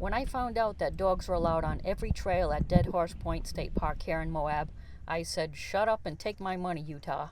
When I found out that dogs were allowed on every trail at Dead Horse Point State Park here in Moab, I said, "Shut up and take my money, Utah."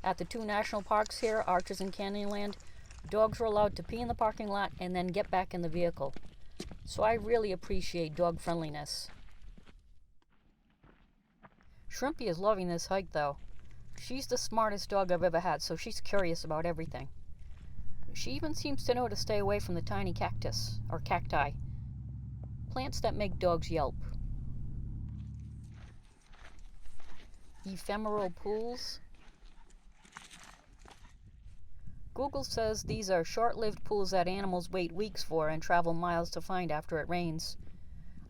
At the two national parks here, Arches and Canyonland, dogs were allowed to pee in the parking lot and then get back in the vehicle. So I really appreciate dog friendliness. Shrimpy is loving this hike though. She's the smartest dog I've ever had, so she's curious about everything. She even seems to know to stay away from the tiny cactus, or cacti, plants that make dogs yelp. Ephemeral pools. Google says these are short-lived pools that animals wait weeks for and travel miles to find after it rains.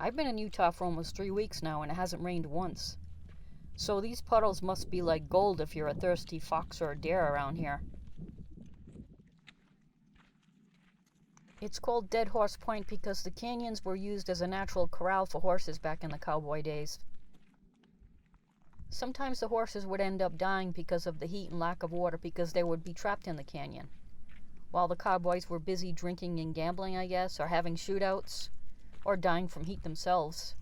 I've been in Utah for almost 3 weeks now and it hasn't rained once. So these puddles must be like gold if you're a thirsty fox or a deer around here. It's called Dead Horse Point because the canyons were used as a natural corral for horses back in the cowboy days. Sometimes the horses would end up dying because of the heat and lack of water because they would be trapped in the canyon. While the cowboys were busy drinking and gambling, I guess, or having shootouts, or dying from heat themselves.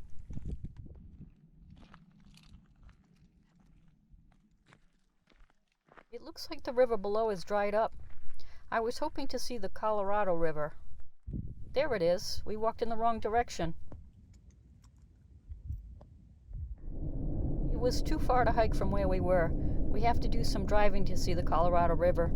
It looks like the river below is dried up. I was hoping to see the Colorado River. There it is. We walked in the wrong direction. It was too far to hike from where we were. We have to do some driving to see the Colorado River.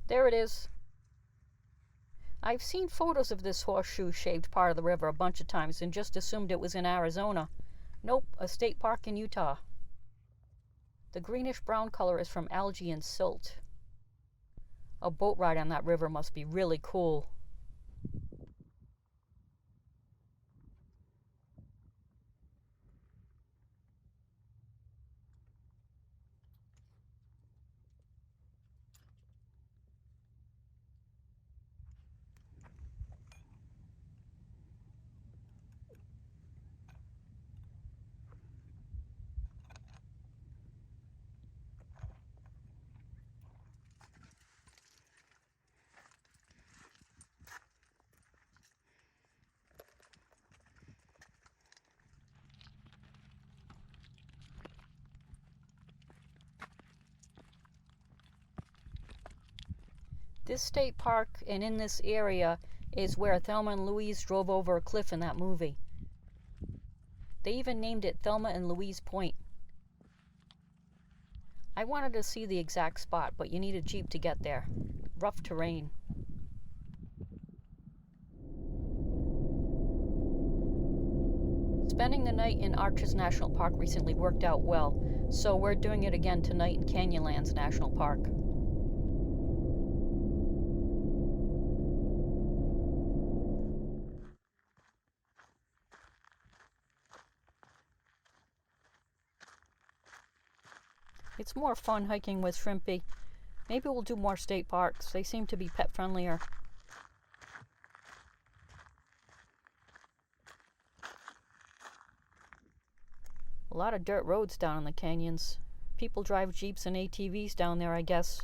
There it is. I've seen photos of this horseshoe-shaped part of the river a bunch of times and just assumed it was in Arizona. Nope, a state park in Utah. The greenish-brown color is from algae and silt. A boat ride on that river must be really cool. This state park and in this area is where Thelma and Louise drove over a cliff in that movie. They even named it Thelma and Louise Point. I wanted to see the exact spot, but you need a Jeep to get there. Rough terrain. Spending the night in Arches National Park recently worked out well, so we're doing it again tonight in Canyonlands National Park. It's more fun hiking with Shrimpy. Maybe we'll do more state parks. They seem to be pet friendlier. A lot of dirt roads down in the canyons. People drive Jeeps and ATVs down there, I guess.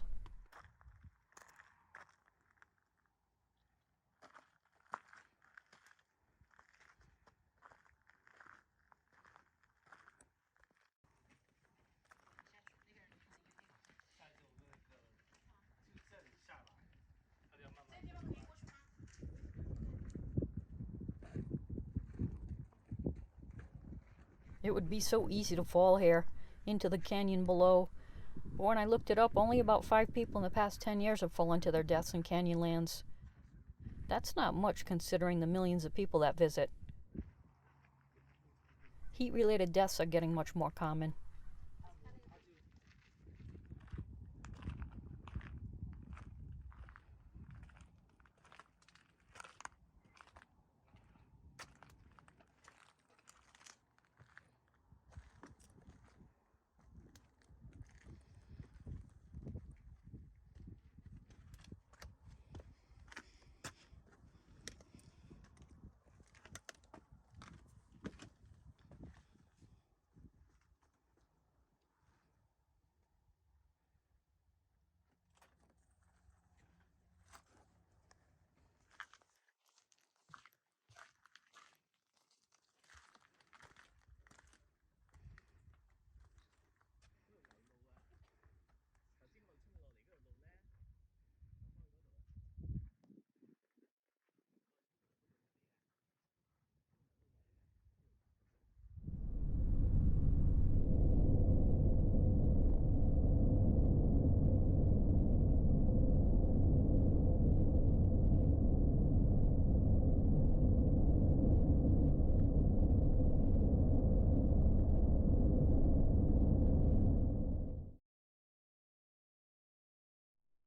It would be so easy to fall here, into the canyon below. But when I looked it up, only about 5 people in the past 10 years have fallen to their deaths in Canyonlands. That's not much considering the millions of people that visit. Heat-related deaths are getting much more common.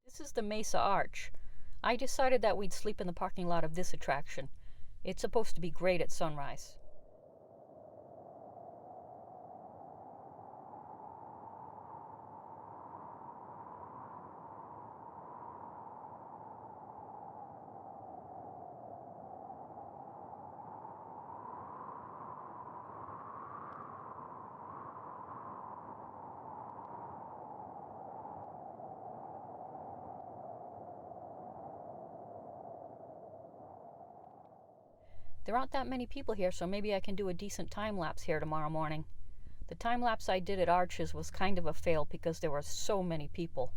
This is the Mesa Arch. I decided that we'd sleep in the parking lot of this attraction. It's supposed to be great at sunrise. There aren't that many people here, so maybe I can do a decent time lapse here tomorrow morning. The time lapse I did at Arches was kind of a fail because there were so many people.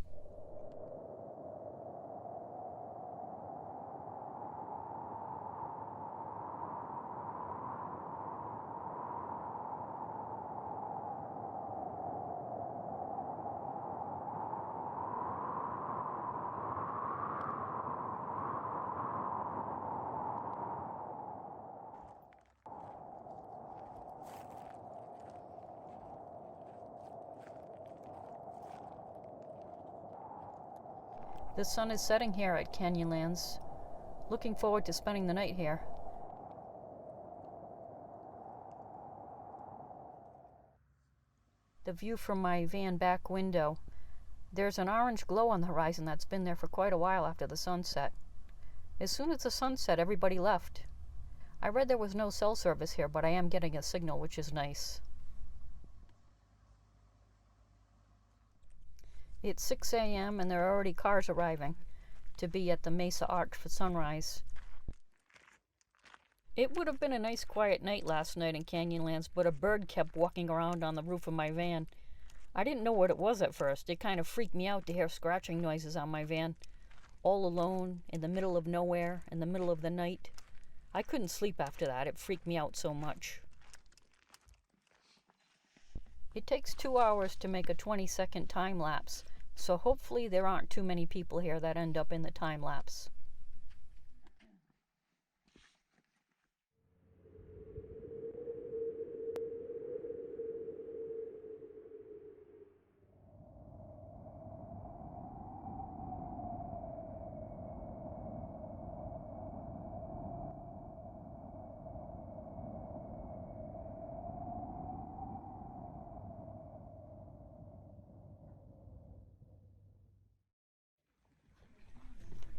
The sun is setting here at Canyonlands. Looking forward to spending the night here. The view from my van back window. There's an orange glow on the horizon that's been there for quite a while after the sunset. As soon as the sun set, everybody left. I read there was no cell service here, but I am getting a signal, which is nice. It's 6 a.m. and there are already cars arriving to be at the Mesa Arch for sunrise. It would have been a nice quiet night last night in Canyonlands, but a bird kept walking around on the roof of my van. I didn't know what it was at first. It kind of freaked me out to hear scratching noises on my van. All alone, in the middle of nowhere, in the middle of the night. I couldn't sleep after that. It freaked me out so much. It takes 2 hours to make a 20-second time lapse, so hopefully there aren't too many people here that end up in the time lapse.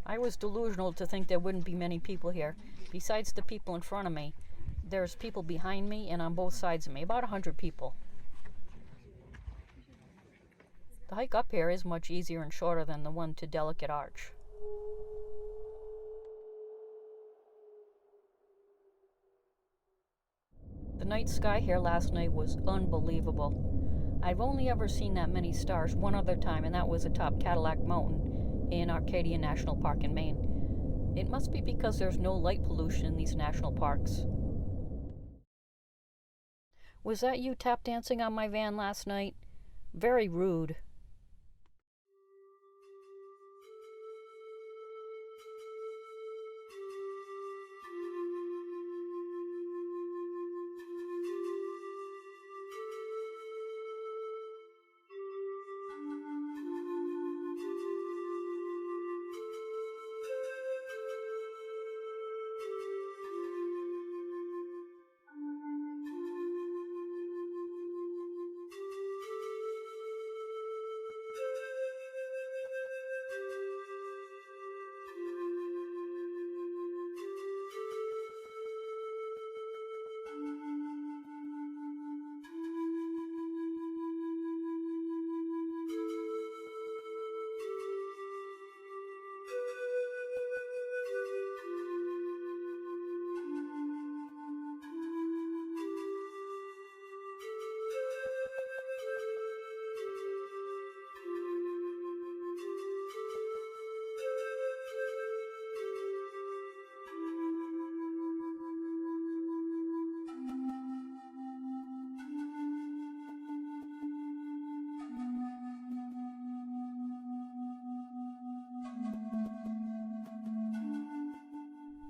I was delusional to think there wouldn't be many people here. Besides the people in front of me, there's people behind me and on both sides of me, about 100 people. The hike up here is much easier and shorter than the one to Delicate Arch. The night sky here last night was unbelievable. I've only ever seen that many stars one other time, and that was atop Cadillac Mountain in Arcadia National Park in Maine. It must be because there's no light pollution in these national parks. Was that you tap dancing on my van last night? Very rude.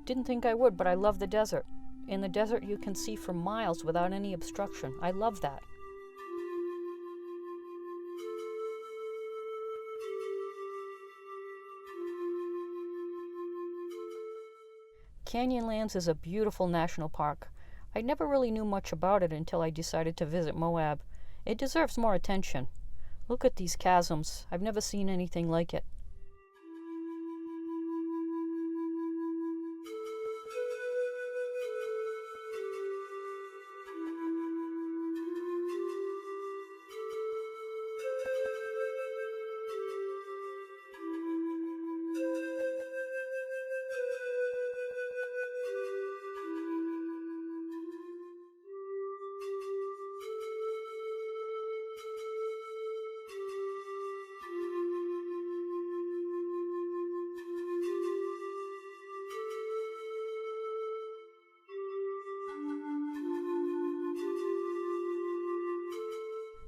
Didn't think I would, but I love the desert. In the desert, you can see for miles without any obstruction. I love that. Canyonlands is a beautiful national park. I never really knew much about it until I decided to visit Moab. It deserves more attention. Look at these chasms. I've never seen anything like it.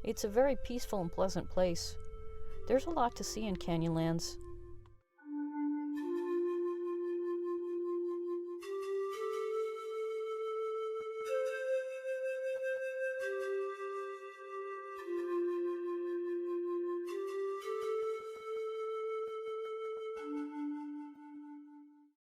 It's a very peaceful and pleasant place. There's a lot to see in Canyonlands.